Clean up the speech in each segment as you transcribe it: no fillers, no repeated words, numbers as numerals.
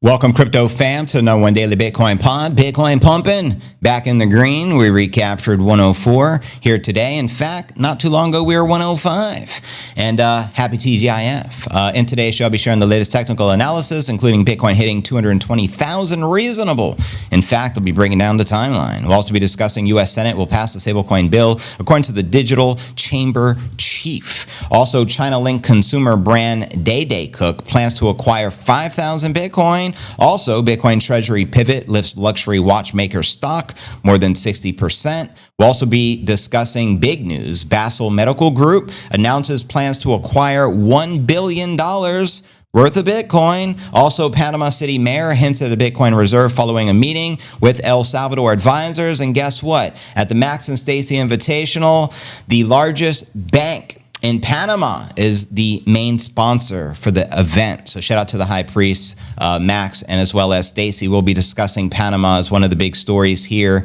Welcome, crypto fam, to the #1 Daily Bitcoin Pod. Bitcoin pumping, back in the green. We recaptured 104 here today. In fact, not too long ago, we were 105. And happy TGIF. In today's show, I'll be sharing the latest technical analysis, including Bitcoin hitting 220,000 reasonable. In fact, I'll be breaking down the timeline. We'll also be discussing U.S. Senate will pass the Stablecoin Bill, according to the Digital Chamber Chief. Also, China-linked consumer brand DayDay Cook plans to acquire 5,000 Bitcoin. Also, Bitcoin Treasury pivot lifts luxury watchmaker stock more than 60%. We'll also be discussing big news. Basel Medical Group announces plans to acquire $1 billion worth of Bitcoin. Also, Panama City Mayor hints at a Bitcoin reserve following a meeting with El Salvador advisors. And guess what? At the Max and Stacy Invitational, the largest bank in Panama is the main sponsor for the event. So shout out to the High Priest, Max, and as well as Stacy. We'll be discussing Panama as one of the big stories here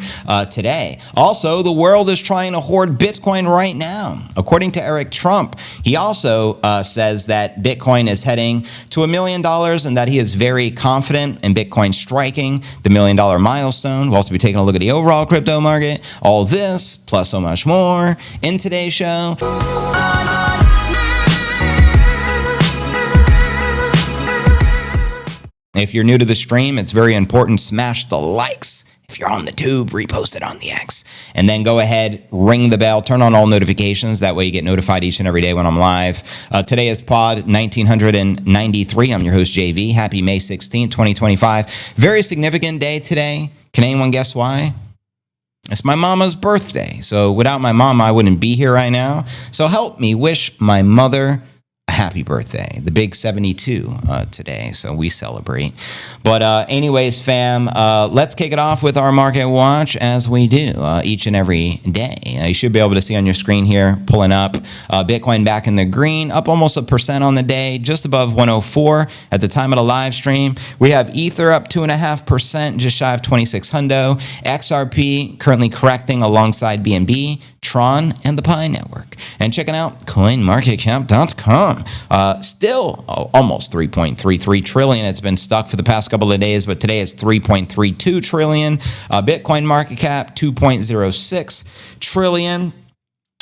today. Also, the world is trying to hoard Bitcoin right now. According to Eric Trump, he also says that Bitcoin is heading to $1 million and that he is very confident in Bitcoin striking the $1 million milestone. We'll also be taking a look at the overall crypto market. All this, plus so much more, in today's show. If you're new to the stream, it's very important. Smash the likes. If you're on the tube, repost it on the X. And then go ahead, ring the bell, turn on all notifications. That way you get notified each and every day when I'm live. Today is Pod 1993. I'm your host, JV. Happy May 16th, 2025. Very significant day today. Can anyone guess why? It's my mama's birthday. So without my mama, I wouldn't be here right now. So help me wish my mother happy birthday, the big 72 today, so we celebrate. But anyways, fam, let's kick it off with our market watch as we do each and every day. You should be able to see on your screen here, pulling up Bitcoin back in the green, up almost 1% on the day, just above 104 at the time of the live stream. We have Ether up 2.5%, just shy of 2,600. XRP currently correcting alongside BNB, Tron, and the Pi Network. And checking out coinmarketcap.com. Still almost 3.33 trillion. It's been stuck for the past couple of days, but today it's 3.32 trillion. Bitcoin market cap 2.06 trillion.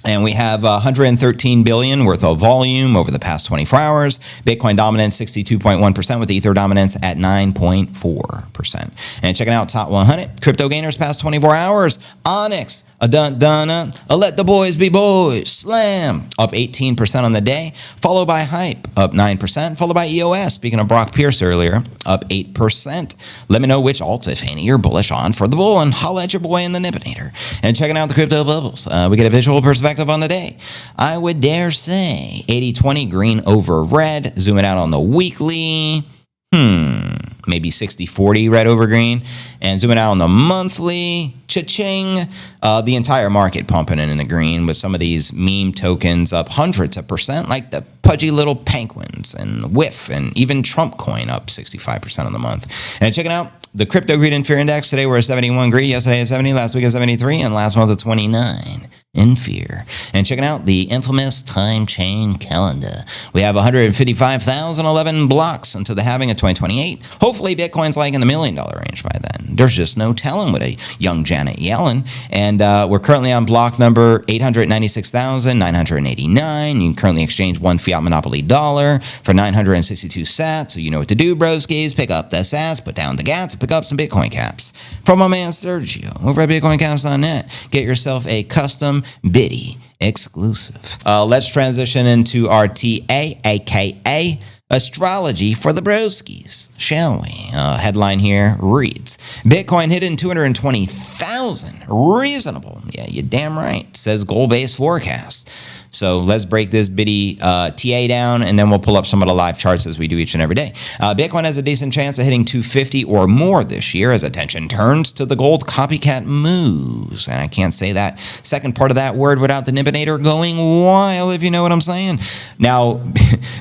And we have 113 billion worth of volume over the past 24 hours. Bitcoin dominance 62.1% with Ether dominance at 9.4%. And checking out top 100 crypto gainers past 24 hours. Onyx, let the boys be boys. Slam up 18% on the day, followed by Hype up 9%, followed by EOS. Speaking of Brock Pierce earlier, up 8%. Let me know which alt, if any, you're bullish on for the bull, and holla at your boy in the Nibinator. And checking out the crypto bubbles, we get a visual perspective on the day. I would dare say 80-20 green over red. Zooming out on the weekly. Maybe 60-40 red over green. And zooming out on the monthly, cha-ching, the entire market pumping in the green with some of these meme tokens up hundreds of percent, like the pudgy little penguins and WIF and even Trump coin up 65% on the month. And checking out the crypto greed and fear index. Today we're at 71 greed, yesterday at 70, last week at 73, and last month at 29 in fear. And checking out the infamous time chain calendar. We have 155,011 blocks until the halving of 2028. Hopefully Bitcoin's like in the $1 million range by then. There's just no telling with a young Janet Yellen. And we're currently on block number 896,989. You can currently exchange one fiat monopoly dollar for 962 sats. So you know what to do, broskies. Pick up the sats, put down the gats, pick up some Bitcoin caps. From my man Sergio over at bitcoincaps.net. Get yourself a custom Biddy exclusive. Let's transition into our TA, aka astrology for the broskies, shall we? Headline here reads, Bitcoin hitting 220,000. Reasonable. Yeah, you're damn right, says goal-based forecast. So let's break this bitty TA down, and then we'll pull up some of the live charts as we do each and every day. Bitcoin has a decent chance of hitting 250 or more this year as attention turns to the gold copycat moves. And I can't say that second part of that word without the Nibinator going wild, if you know what I'm saying. Now,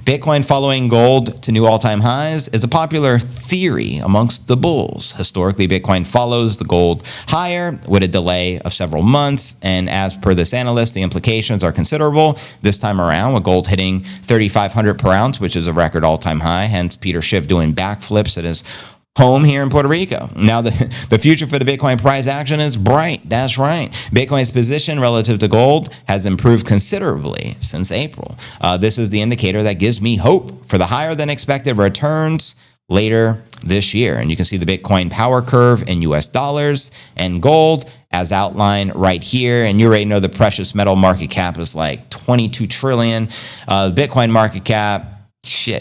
Bitcoin following gold to new all-time highs is a popular theory amongst the bulls. Historically, Bitcoin follows the gold higher with a delay of several months. And as per this analyst, the implications are considerable. This time around, with gold hitting 3,500 per ounce, which is a record all-time high. Hence, Peter Schiff doing backflips at his home here in Puerto Rico. Now, the future for the Bitcoin price action is bright. That's right. Bitcoin's position relative to gold has improved considerably since April. This is the indicator that gives me hope for the higher than expected returns later this year. And you can see the Bitcoin power curve in US dollars and gold as outlined right here. And you already know the precious metal market cap is like 22 trillion. Bitcoin market cap, 2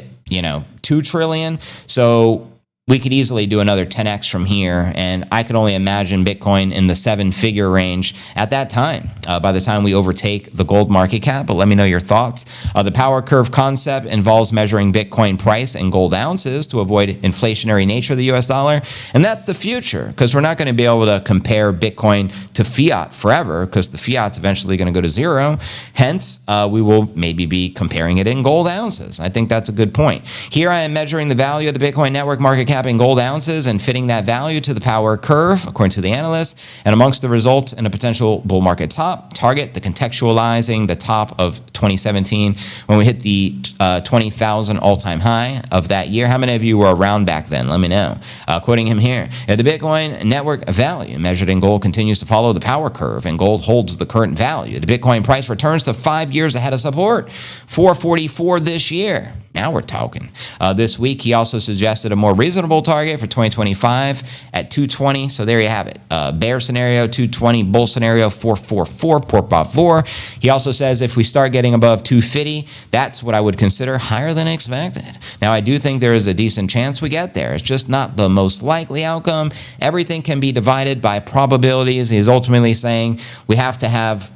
trillion. So we could easily do another 10x from here, and I could only imagine Bitcoin in the 7-figure range at that time, by the time we overtake the gold market cap. But let me know your thoughts. The power curve concept involves measuring Bitcoin price in gold ounces to avoid inflationary nature of the US dollar, and that's the future, because we're not going to be able to compare Bitcoin to fiat forever, because the fiat's eventually going to go to zero. Hence, we will maybe be comparing it in gold ounces. I think that's a good point. Here I am measuring the value of the Bitcoin network market cap in gold ounces and fitting that value to the power curve, according to the analysts. And amongst the results in a potential bull market target, the contextualizing the top of 2017 when we hit the 20,000 all-time high of that year. How many of you were around back then? Let me know. Quoting him here, the Bitcoin network value measured in gold continues to follow the power curve, and gold holds the current value. The Bitcoin price returns to 5 years ahead of support, 444 this year. Now we're talking. This week, he also suggested a more reasonable target for 2025 at 220. So there you have it. Bear scenario, 220. Bull scenario, 444. Por favor. He also says if we start getting above 250, that's what I would consider higher than expected. Now, I do think there is a decent chance we get there. It's just not the most likely outcome. Everything can be divided by probabilities. He's ultimately saying we have to have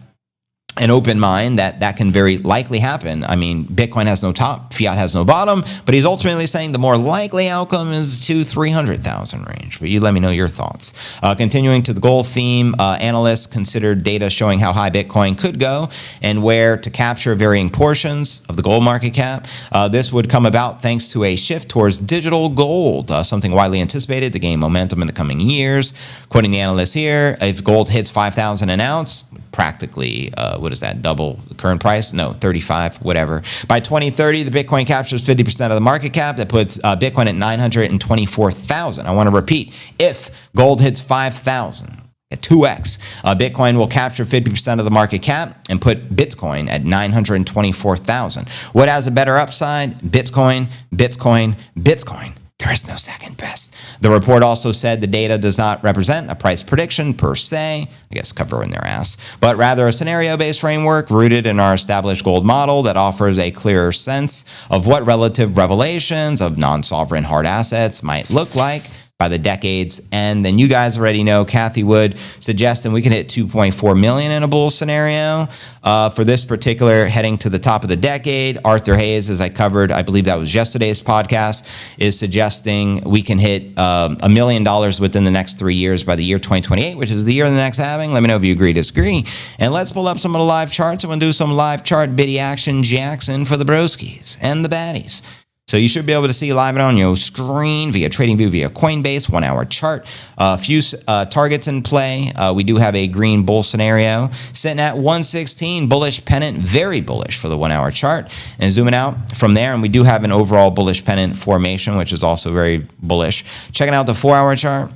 an open mind that can very likely happen. I mean, Bitcoin has no top, fiat has no bottom, but he's ultimately saying the more likely outcome is 300,000 range. But you let me know your thoughts. Continuing to the gold theme, analysts considered data showing how high Bitcoin could go and where to capture varying portions of the gold market cap. This would come about thanks to a shift towards digital gold, something widely anticipated to gain momentum in the coming years. Quoting the analysts here, if gold hits 5,000 an ounce, practically, what is that, double the current price? No, 35, whatever. By 2030, the Bitcoin captures 50% of the market cap. That puts Bitcoin at 924,000. I want to repeat, if gold hits 5,000, at 2x, Bitcoin will capture 50% of the market cap and put Bitcoin at 924,000. What has a better upside? Bitcoin, Bitcoin, Bitcoin. There is no second best. The report also said the data does not represent a price prediction per se, I guess covering their ass, but rather a scenario-based framework rooted in our established gold model that offers a clearer sense of what relative revelations of non-sovereign hard assets might look like by the decade's end. Then you guys already know Cathie Wood suggesting we can hit 2.4 million in a bull scenario. For this particular heading to the top of the decade, Arthur Hayes, as I covered, I believe that was yesterday's podcast, is suggesting we can hit $1 million within the next 3 years by the year 2028, which is the year of the next halving. Let me know if you agree, disagree. And let's pull up some of the live charts. I'm going to do some live chart biddy action Jackson for the broskies and the baddies. So you should be able to see live it on your screen via TradingView, via Coinbase, 1 hour chart. A few targets in play. We do have a green bull scenario sitting at 116, bullish pennant, very bullish for the 1 hour chart. And zooming out from there, and we do have an overall bullish pennant formation, which is also very bullish. Checking out the 4 hour chart.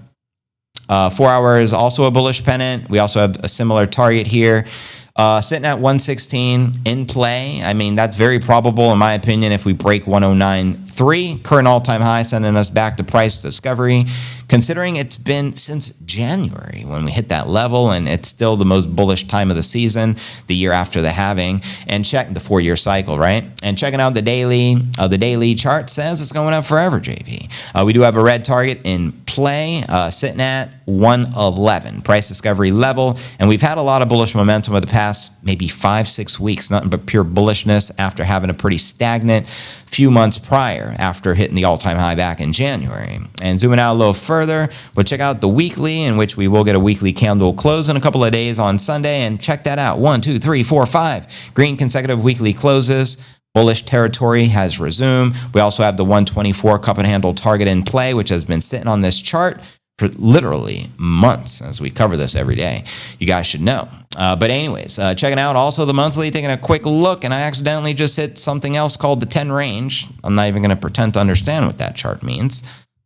4 hour is also a bullish pennant. We also have a similar target here. Sitting at 116 in play. I mean, that's very probable, in my opinion, if we break 109.3, current all-time high, sending us back to price discovery, considering it's been since January when we hit that level, and it's still the most bullish time of the season, the year after the halving, and check the 4-year cycle, right? And checking out the daily chart says it's going up forever, JP. We do have a red target in play, sitting at 111, price discovery level, and we've had a lot of bullish momentum over the past maybe 5-6 weeks, nothing but pure bullishness after having a pretty stagnant few months prior after hitting the all-time high back in January. And zooming out a little further, we'll check out the weekly, in which we will get a weekly candle close in a couple of days on Sunday, and check that out. 1, 2, 3, 4, 5 green consecutive weekly closes. Bullish territory has resumed. We also have the 124 cup and handle target in play, which has been sitting on this chart for literally months, as we cover this every day. You guys should know. But anyways, checking out also the monthly, taking a quick look, and I accidentally just hit something else called the 10 range. I'm not even going to pretend to understand what that chart means.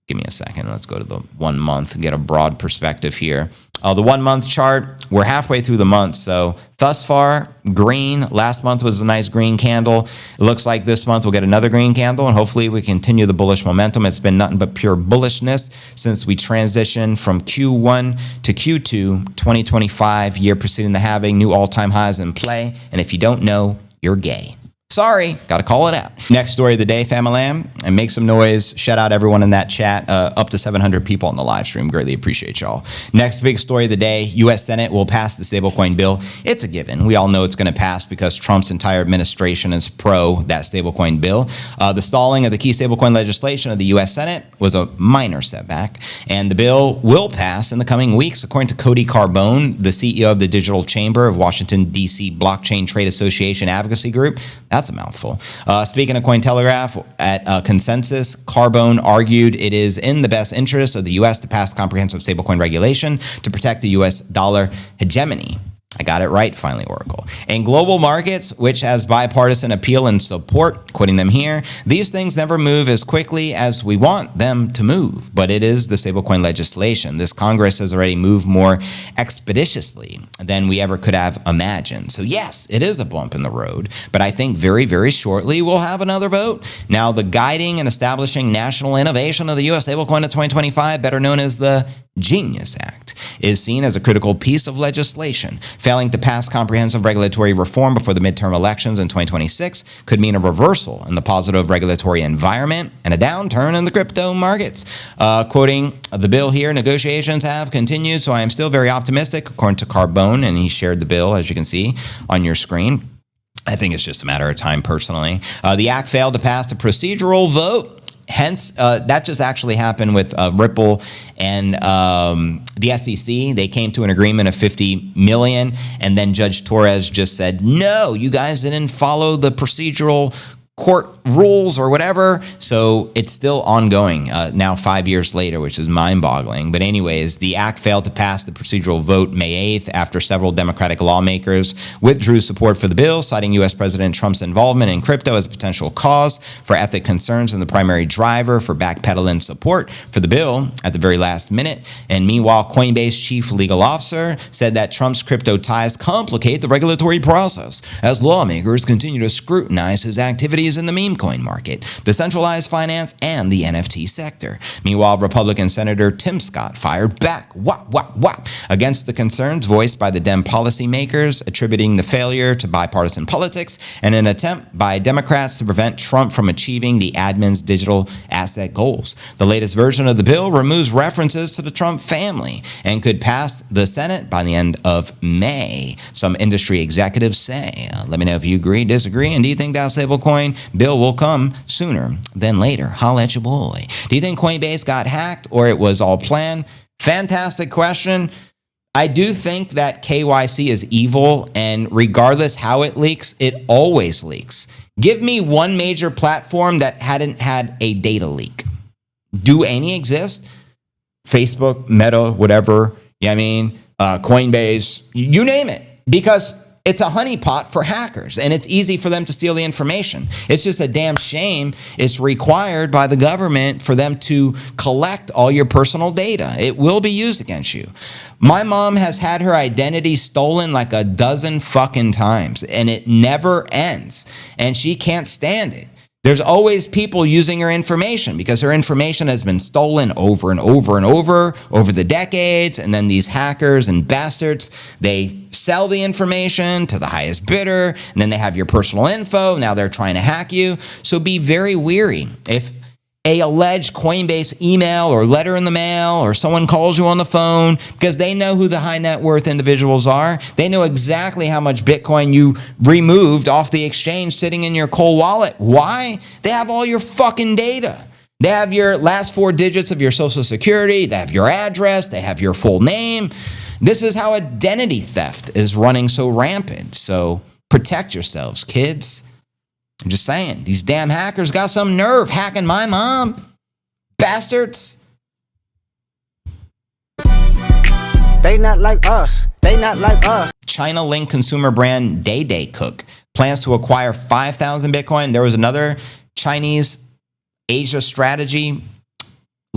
Give me a second. Let's go to the 1 month and get a broad perspective here. The 1 month chart, we're halfway through the month. So thus far, green. Last month was a nice green candle. It looks like this month we'll get another green candle, and hopefully we continue the bullish momentum. It's been nothing but pure bullishness since we transitioned from Q1 to Q2 2025, year preceding the halving, new all-time highs in play. And if you don't know, you're gay. Sorry, got to call it out. Next story of the day, Famalam, and make some noise. Shout out everyone in that chat. Up to 700 people on the live stream. Greatly appreciate y'all. Next big story of the day, U.S. Senate will pass the stablecoin bill. It's a given. We all know it's going to pass because Trump's entire administration is pro that stablecoin bill. The stalling of the key stablecoin legislation of the U.S. Senate was a minor setback, and the bill will pass in the coming weeks, according to Cody Carbone, the CEO of the Digital Chamber of Washington, D.C. Blockchain Trade Association Advocacy Group. That's a mouthful. Speaking of Cointelegraph, at Consensus, Carbone argued it is in the best interest of the U.S. to pass comprehensive stablecoin regulation to protect the U.S. dollar hegemony. I got it right, finally, Oracle. In global markets, which has bipartisan appeal and support, quoting them here, these things never move as quickly as we want them to move, but it is the stablecoin legislation. This Congress has already moved more expeditiously than we ever could have imagined. So yes, it is a bump in the road, but I think very, very shortly we'll have another vote. Now, the guiding and establishing national innovation of the U.S. stablecoin of 2025, better known as the Genius Act, is seen as a critical piece of legislation. Failing to pass comprehensive regulatory reform before the midterm elections in 2026 could mean a reversal in the positive regulatory environment and a downturn in the crypto markets. Quoting the bill here, negotiations have continued, so I am still very optimistic, according to Carbone, and he shared the bill, as you can see on your screen. I think it's just a matter of time, personally. The act failed to pass the procedural vote. Hence, that just actually happened with Ripple and the SEC. They came to an agreement of $50 million, and then Judge Torres just said, no, you guys didn't follow the procedural court rules or whatever. So it's still ongoing now 5 years later, which is mind-boggling. But anyways, the act failed to pass the procedural vote May 8th after several Democratic lawmakers withdrew support for the bill, citing U.S. President Trump's involvement in crypto as a potential cause for ethic concerns and the primary driver for backpedaling support for the bill at the very last minute. And meanwhile, Coinbase chief legal officer said that Trump's crypto ties complicate the regulatory process as lawmakers continue to scrutinize his activities in the meme coin market, decentralized finance, and the NFT sector. Meanwhile, Republican Senator Tim Scott fired back against the concerns voiced by the Dem policymakers, attributing the failure to bipartisan politics and an attempt by Democrats to prevent Trump from achieving the admin's digital asset goals. The latest version of the bill removes references to the Trump family and could pass the Senate by the end of May, some industry executives say. Let me know if you agree, disagree, and do you think that stablecoin bill will come sooner than later? Holla at your boy. Do you think Coinbase got hacked or it was all planned? Fantastic question. I do think that KYC is evil, and regardless how it leaks, it always leaks. Give me one major platform that hadn't had a data leak. Do any exist? Facebook, Meta, whatever. You know what I mean? Coinbase, you name it. Because it's a honeypot for hackers, and it's easy for them to steal the information. It's just a damn shame it's required by the government for them to collect all your personal data. It will be used against you. My mom has had her identity stolen like a dozen fucking times, and it never ends, and she can't stand it. There's always people using her information because her information has been stolen over and over and over the decades. And then these hackers and bastards, they sell the information to the highest bidder. And then they have your personal info. Now they're trying to hack you. So be very wary. If a alleged Coinbase email or letter in the mail or someone calls you on the phone, because they know who the high net worth individuals are. They know exactly how much Bitcoin you removed off the exchange sitting in your cold wallet. Why? They have all your fucking data. They have your last 4 digits of your social security. They have your address. They have your full name. This is how identity theft is running so rampant. So protect yourselves, kids. I'm just saying, these damn hackers got some nerve hacking my mom. Bastards. They not like us. They not like us. China-linked consumer brand DayDay Cook plans to acquire 5,000 Bitcoin. There was another Chinese Asia strategy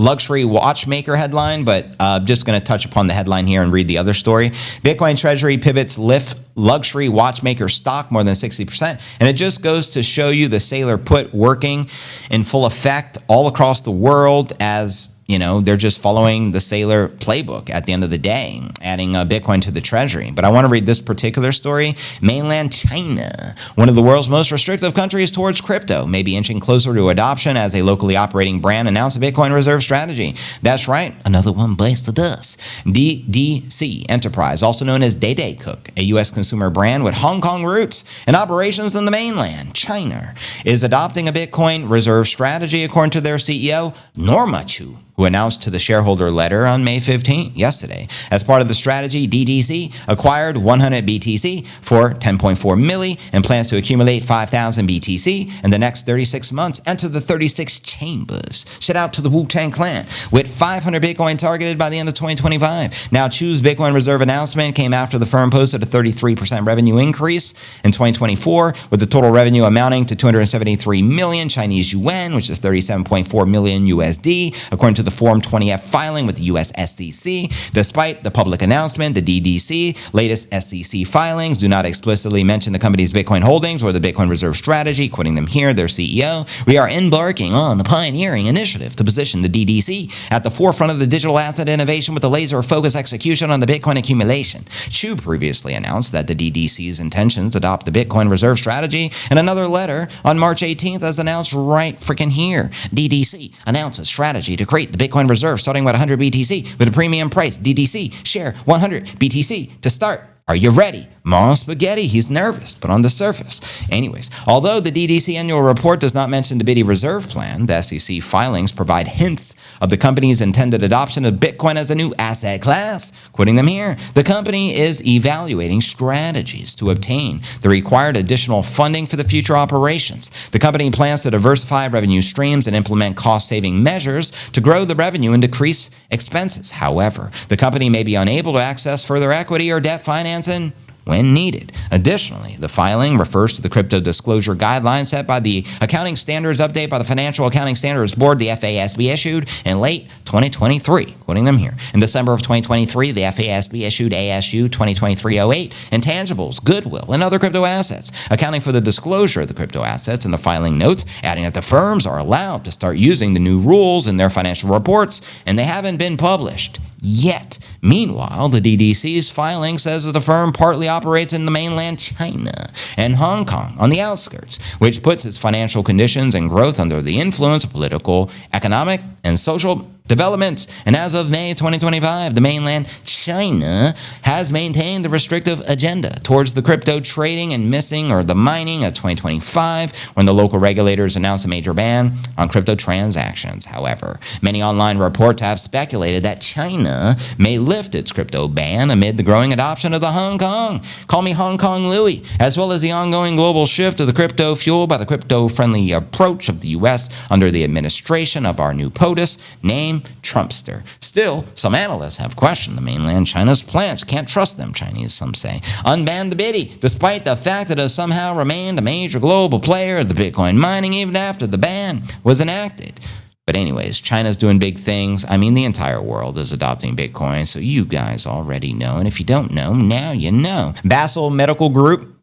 luxury watchmaker headline, but just going to touch upon the headline here and read the other story. Bitcoin Treasury pivots lift luxury watchmaker stock more than 60%. And it just goes to show you the sailor put working in full effect all across the world, as you know, they're just following the sailor playbook at the end of the day, adding Bitcoin to the treasury. But I want to read this particular story. Mainland China, one of the world's most restrictive countries towards crypto, may be inching closer to adoption as a locally operating brand announced a Bitcoin reserve strategy. That's right, another one bites the dust. DDC Enterprise, also known as DayDay Cook, a U.S. consumer brand with Hong Kong roots and operations in the mainland China, is adopting a Bitcoin reserve strategy, according to their CEO, Norma Chu, who announced to the shareholder letter on May 15th, yesterday. As part of the strategy, DDC acquired 100 BTC for 10.4 milli and plans to accumulate 5,000 BTC in the next 36 months. Enter the 36 chambers. Shout out to the Wu-Tang Clan, with 500 Bitcoin targeted by the end of 2025. Now, Chu's Bitcoin reserve announcement came after the firm posted a 33% revenue increase in 2024, with the total revenue amounting to 273 million Chinese yuan, which is 37.4 million USD, according to the Form 20F filing with the U.S. SEC. Despite the public announcement, the DDC latest SEC filings do not explicitly mention the company's Bitcoin holdings or the Bitcoin reserve strategy. Quoting them here, their CEO, "We are embarking on the pioneering initiative to position the DDC at the forefront of the digital asset innovation with a laser-focused execution on the Bitcoin accumulation." Chu previously announced that the DDC's intentions adopt the Bitcoin reserve strategy in another letter on March 18th, as announced right freaking here. DDC announces strategy to create the Bitcoin reserve starting with 100 BTC with a premium price. DDC share 100 BTC to start. Are you ready? Mom Spaghetti, he's nervous, but on the surface. Anyways, although the DDC annual report does not mention the Bitty reserve plan, the SEC filings provide hints of the company's intended adoption of Bitcoin as a new asset class. Quoting them here, the company is evaluating strategies to obtain the required additional funding for the future operations. The company plans to diversify revenue streams and implement cost-saving measures to grow the revenue and decrease expenses. However, the company may be unable to access further equity or debt financing when needed. Additionally, the filing refers to the crypto disclosure guidelines set by the Accounting Standards Update by the Financial Accounting Standards Board, the FASB, issued in late 2023. Quoting them here. In December of 2023, the FASB issued ASU 2023-08, intangibles, goodwill, and other crypto assets, accounting for the disclosure of the crypto assets in the filing notes, adding that the firms are allowed to start using the new rules in their financial reports, and they haven't been published yet. Meanwhile, the DDC's filing says that the firm partly operates in the mainland China and Hong Kong on the outskirts, which puts its financial conditions and growth under the influence of political, economic, and social developments. And as of May 2025, the mainland China has maintained the restrictive agenda towards the crypto trading and missing or the mining of 2025, when the local regulators announced a major ban on crypto transactions. However, many online reports have speculated that China may lift its crypto ban amid the growing adoption of the Hong Kong, call me Hong Kong Louie, as well as the ongoing global shift to the crypto fueled by the crypto-friendly approach of the U.S. under the administration of our new POTUS, named Trumpster. Still, some analysts have questioned the mainland China's plans. Can't trust them, Chinese, some say. Unban the Bitty, despite the fact that it has somehow remained a major global player of the Bitcoin mining even after the ban was enacted. But anyways, China's doing big things. I mean, the entire world is adopting Bitcoin, so you guys already know. And if you don't know, now you know. Basel Medical Group,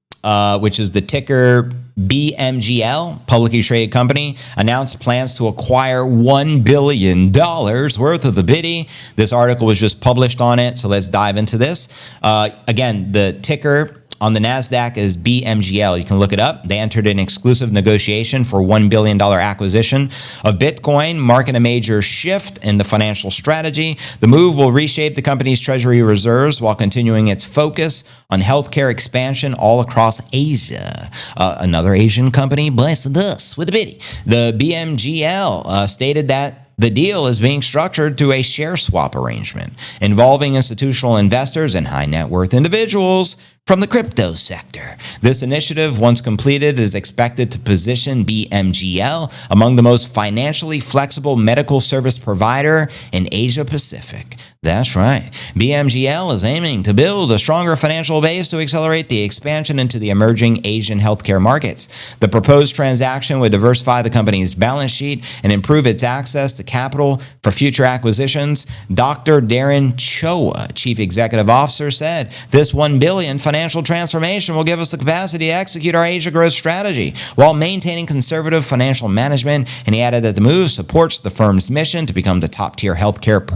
which is the ticker BMGL, publicly traded company, announced plans to acquire $1 billion worth of the Bitty. This article was just published on it, so let's dive into this. Again, the ticker on the NASDAQ is BMGL. You can look it up. They entered an exclusive negotiation for $1 billion acquisition of Bitcoin, marking a major shift in the financial strategy. The move will reshape the company's treasury reserves while continuing its focus on healthcare expansion all across Asia. Another Asian company blasted us with the Bitty. The BMGL stated that the deal is being structured to a share swap arrangement involving institutional investors and high net worth individuals from the crypto sector. This initiative, once completed, is expected to position BMGL among the most financially flexible medical service provider in Asia Pacific. That's right. BMGL is aiming to build a stronger financial base to accelerate the expansion into the emerging Asian healthcare markets. The proposed transaction would diversify the company's balance sheet and improve its access to capital for future acquisitions. Dr. Darren Choa, Chief Executive Officer, said, "This $1 billion financial transformation will give us the capacity to execute our Asia growth strategy while maintaining conservative financial management." And he added that the move supports the firm's mission to become the top-tier healthcare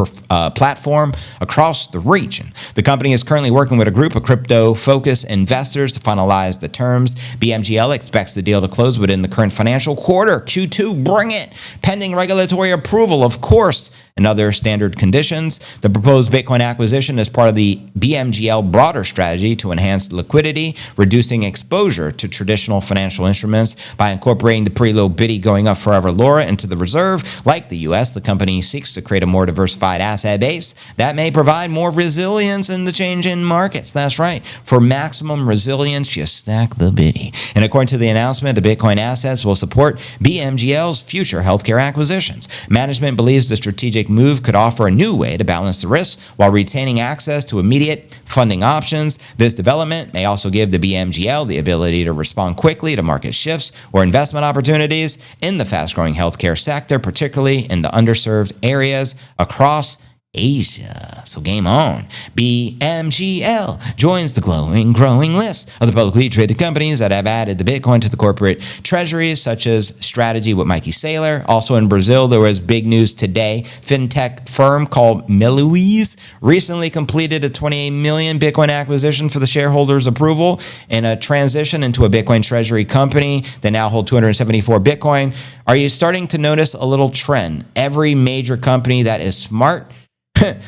platform across the region. The company is currently working with a group of crypto-focused investors to finalize the terms. BMGL expects the deal to close within the current financial quarter, Q2. Bring it! Pending regulatory approval, of course, and other standard conditions. The proposed Bitcoin acquisition is part of the BMGL broader strategy to enhance liquidity, reducing exposure to traditional financial instruments by incorporating the pretty low biddy going up forever LoRa into the reserve. Like the U.S., the company seeks to create a more diversified asset base that may provide more resilience in the change in markets. That's right. For maximum resilience, you stack the biddy. And according to the announcement, the Bitcoin assets will support BMGL's future healthcare acquisitions. Management believes the strategic move could offer a new way to balance the risks while retaining access to immediate funding options. This development may also give the BMGL the ability to respond quickly to market shifts or investment opportunities in the fast-growing healthcare sector, particularly in the underserved areas across Asia. So game on. BMGL joins the growing list of the publicly traded companies that have added the Bitcoin to the corporate treasuries, such as Strategy with Mikey Saylor. Also in Brazil, there was big news today. Fintech firm called Meluiz recently completed a 28 million Bitcoin acquisition for the shareholders' approval and a transition into a Bitcoin treasury company. They now hold 274 Bitcoin. Are you starting to notice a little trend? Every major company that is smart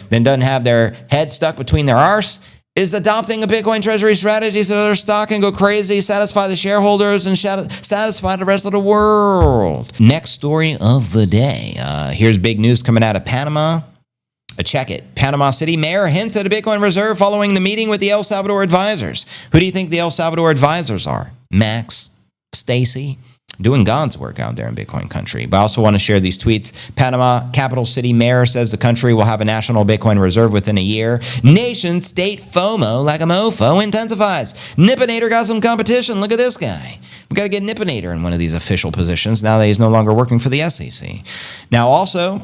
then doesn't have their head stuck between their arse is adopting a Bitcoin treasury strategy so their stock can go crazy, satisfy the shareholders, and satisfy the rest of the world. Next story of the day. Here's big news coming out of Panama. Check it. Panama City mayor hints at a Bitcoin reserve following the meeting with the El Salvador advisors. Who do you think the El Salvador advisors are? Max, Stacy, doing God's work out there in Bitcoin country. But I also want to share these tweets. Panama capital city mayor says the country will have a national Bitcoin reserve within a year. Nation state FOMO like a mofo intensifies. Nippinator got some competition. Look at this guy. We got to get Nippinator in one of these official positions now that he's no longer working for the SEC. Now also,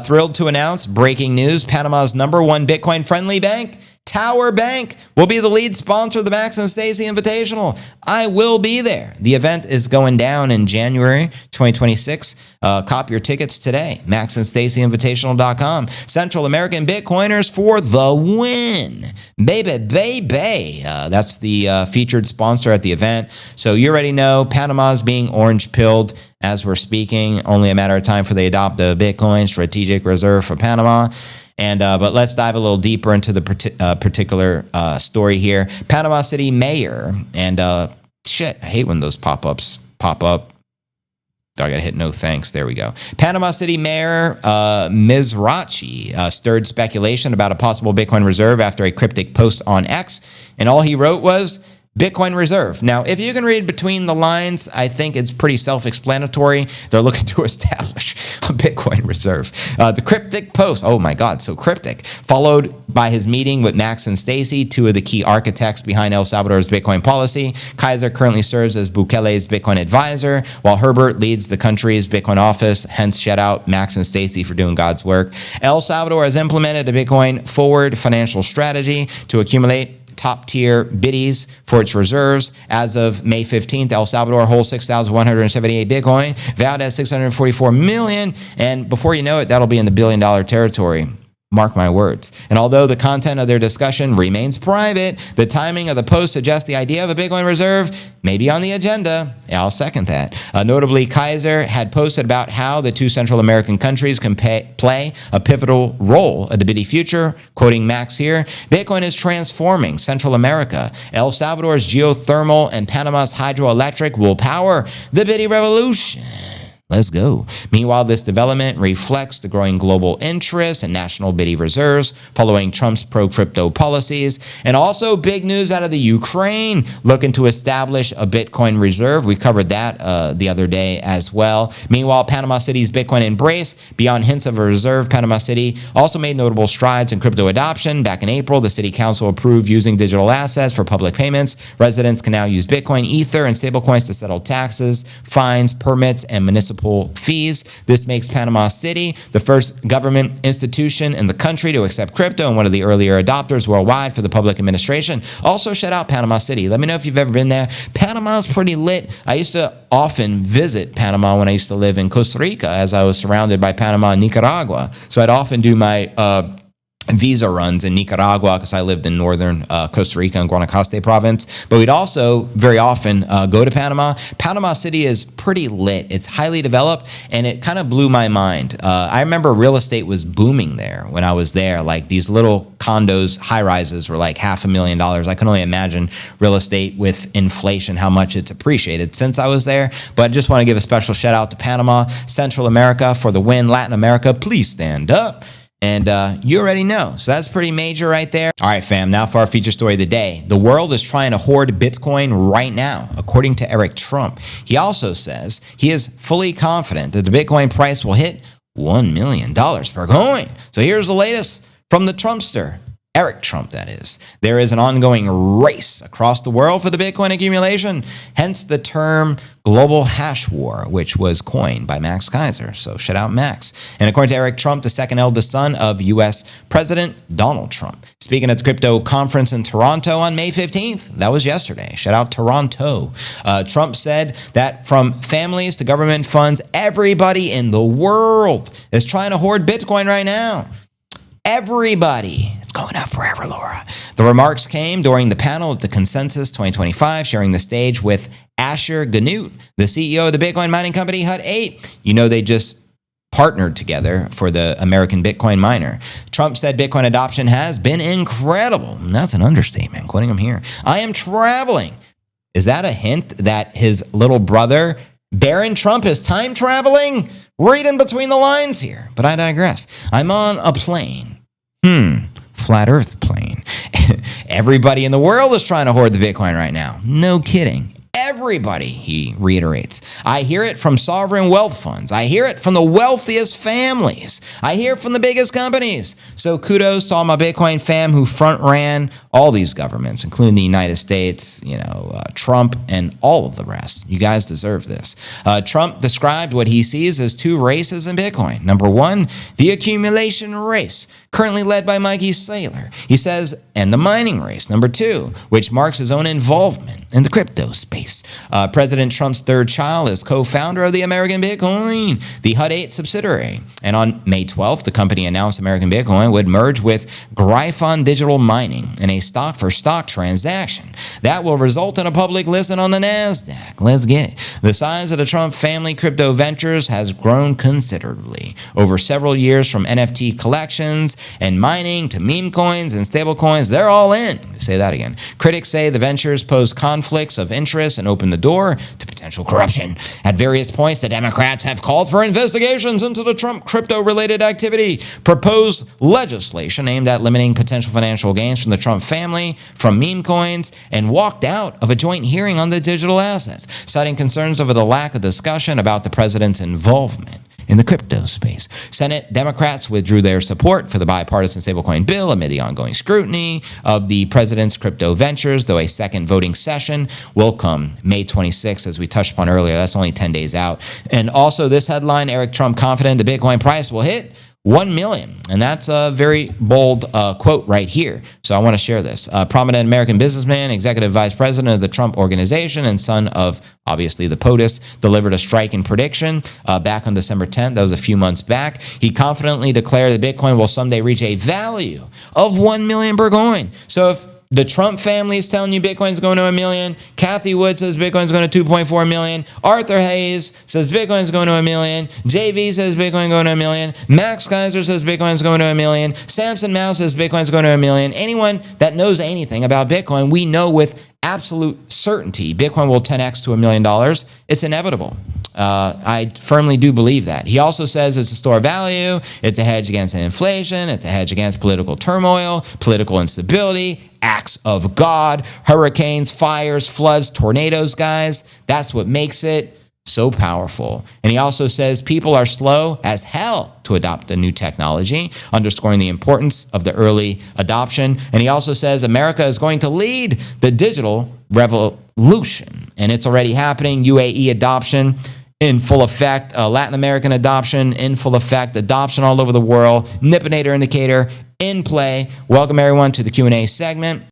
thrilled to announce breaking news. Panama's #1 Bitcoin friendly bank, Tower Bank, will be the lead sponsor of the Max and Stacy Invitational. I will be there. The event is going down in January 2026. Cop your tickets today. MaxandStacyInvitational.com. Central American Bitcoiners for the win. Baby. That's the featured sponsor at the event. So you already know Panama's being orange-pilled as we're speaking. Only a matter of time before they adopt the Bitcoin strategic reserve for Panama. And but let's dive a little deeper into the particular story here. Panama City mayor and I hate when those pop-ups pop up. I got to hit no thanks. There we go. Panama City Mayor Mizrachi stirred speculation about a possible Bitcoin reserve after a cryptic post on X, and all he wrote was Bitcoin reserve. Now, if you can read between the lines, I think it's pretty self-explanatory. They're looking to establish a Bitcoin reserve. The cryptic post, oh my God, so cryptic, followed by his meeting with Max and Stacy, two of the key architects behind El Salvador's Bitcoin policy. Kaiser currently serves as Bukele's Bitcoin advisor, while Herbert leads the country's Bitcoin office. Hence, shout out Max and Stacy for doing God's work. El Salvador has implemented a Bitcoin forward financial strategy to accumulate top-tier biddies for its reserves. As of May 15th, El Salvador holds 6,178 Bitcoin, valued at $644 million, and before you know it, that'll be in the billion-dollar territory. Mark my words. And although the content of their discussion remains private, the timing of the post suggests the idea of a Bitcoin reserve may be on the agenda. I'll second that. Notably, Kaiser had posted about how the two Central American countries can play a pivotal role in the Biddy future. Quoting Max here, Bitcoin is transforming Central America. El Salvador's geothermal and Panama's hydroelectric will power the Biddy revolution. Let's go. Meanwhile, this development reflects the growing global interest in national Bitcoin reserves following Trump's pro-crypto policies. And also big news out of the Ukraine, looking to establish a Bitcoin reserve. We covered that the other day as well. Meanwhile, Panama City's Bitcoin embrace, beyond hints of a reserve, Panama City also made notable strides in crypto adoption. Back in April, the city council approved using digital assets for public payments. Residents can now use Bitcoin, Ether, and stablecoins to settle taxes, fines, permits, and municipal fees. This makes Panama City the first government institution in the country to accept crypto and one of the earlier adopters worldwide for the public administration. Also, shout out Panama City. Let me know if you've ever been there. Panama's pretty lit. I used to often visit Panama when I used to live in Costa Rica, as I was surrounded by Panama and Nicaragua. So I'd often do my visa runs in Nicaragua because I lived in northern Costa Rica and Guanacaste province. But we'd also very often go to Panama. Panama City is pretty lit. It's highly developed, and it kind of blew my mind. I remember real estate was booming there when I was there. Like these little condos, high rises were like $500,000. I can only imagine real estate with inflation, how much it's appreciated since I was there. But I just want to give a special shout out to Panama, Central America for the win. Latin America, please stand up. And you already know. So that's pretty major right there. All right, fam. Now for our feature story of the day. The world is trying to hoard Bitcoin right now, according to Eric Trump. He also says he is fully confident that the Bitcoin price will hit $1 million per coin. So here's the latest from the Trumpster. Eric Trump, that is. There is an ongoing race across the world for the Bitcoin accumulation, hence the term global hash war, which was coined by Max Keiser. So shout out Max. And according to Eric Trump, the second eldest son of U.S. President Donald Trump, speaking at the crypto conference in Toronto on May 15th, that was yesterday. Shout out Toronto. Trump said that from families to government funds, everybody in the world is trying to hoard Bitcoin right now. Everybody. It's going up forever, Laura. The remarks came during the panel at the Consensus 2025, sharing the stage with Asher Ganoot, the CEO of the Bitcoin mining company Hut 8. You know, they just partnered together for the American Bitcoin miner. Trump said Bitcoin adoption has been incredible. And that's an understatement, quoting him here. I am traveling. Is that a hint that his little brother, Barron Trump, is time traveling? Reading between the lines here, but I digress. I'm on a plane. Flat Earth plane. Everybody in the world is trying to hoard the Bitcoin right now. No kidding. Everybody, he reiterates. I hear it from sovereign wealth funds. I hear it from the wealthiest families. I hear it from the biggest companies. So kudos to all my Bitcoin fam who front ran all these governments, including the United States, Trump, and all of the rest. You guys deserve this. Trump described what he sees as two races in Bitcoin. Number one, the accumulation race, currently led by Mikey Saylor. He says, and the mining race. Number two, which marks his own involvement in the crypto space. President Trump's third child is co-founder of the American Bitcoin, the Hut 8 subsidiary. And on May 12th, the company announced American Bitcoin would merge with Gryphon Digital Mining in a stock-for-stock transaction. That will result in a public listing on the NASDAQ. Let's get it. The size of the Trump family crypto ventures has grown considerably over several years, from NFT collections and mining to meme coins and stable coins. They're all in. Say that again. Critics say the ventures pose conflicts of interest and open the door to potential corruption. At various points, the Democrats have called for investigations into the Trump crypto-related activity, proposed legislation aimed at limiting potential financial gains from the Trump family from meme coins, and walked out of a joint hearing on the digital assets, citing concerns over the lack of discussion about the president's involvement in the crypto space. Senate Democrats withdrew their support for the bipartisan Stablecoin Bill amid the ongoing scrutiny of the president's crypto ventures, though a second voting session will come May 26th, as we touched upon earlier. That's only 10 days out. And also this headline, Eric Trump confident the Bitcoin price will hit 1 million. And that's a very bold quote right here. So I want to share this. Prominent American businessman, executive vice president of the Trump Organization, and son of, obviously, the POTUS, delivered a striking prediction back on December 10th. That was a few months back. He confidently declared that Bitcoin will someday reach a value of 1 million per coin. So if the Trump family is telling you Bitcoin's going to 1 million. Kathy Wood says Bitcoin's going to 2.4 million. Arthur Hayes says Bitcoin's going to 1 million. JV says Bitcoin going to 1 million. Max Keiser says Bitcoin's going to 1 million. Samson Mouse says Bitcoin's going to 1 million. Anyone that knows anything about Bitcoin, we know with absolute certainty Bitcoin will 10x to $1 million. It's inevitable. I firmly do believe that. He also says it's a store of value. It's a hedge against inflation. It's a hedge against political turmoil, political instability, acts of God, hurricanes, fires, floods, tornadoes, guys. That's what makes it so powerful. And he also says people are slow as hell to adopt the new technology, underscoring the importance of the early adoption. And he also says America is going to lead the digital revolution, and it's already happening. UAE adoption in full effect, Latin American adoption in full effect, adoption all over the world, Nipponator indicator in play. Welcome everyone to the Q&A segment.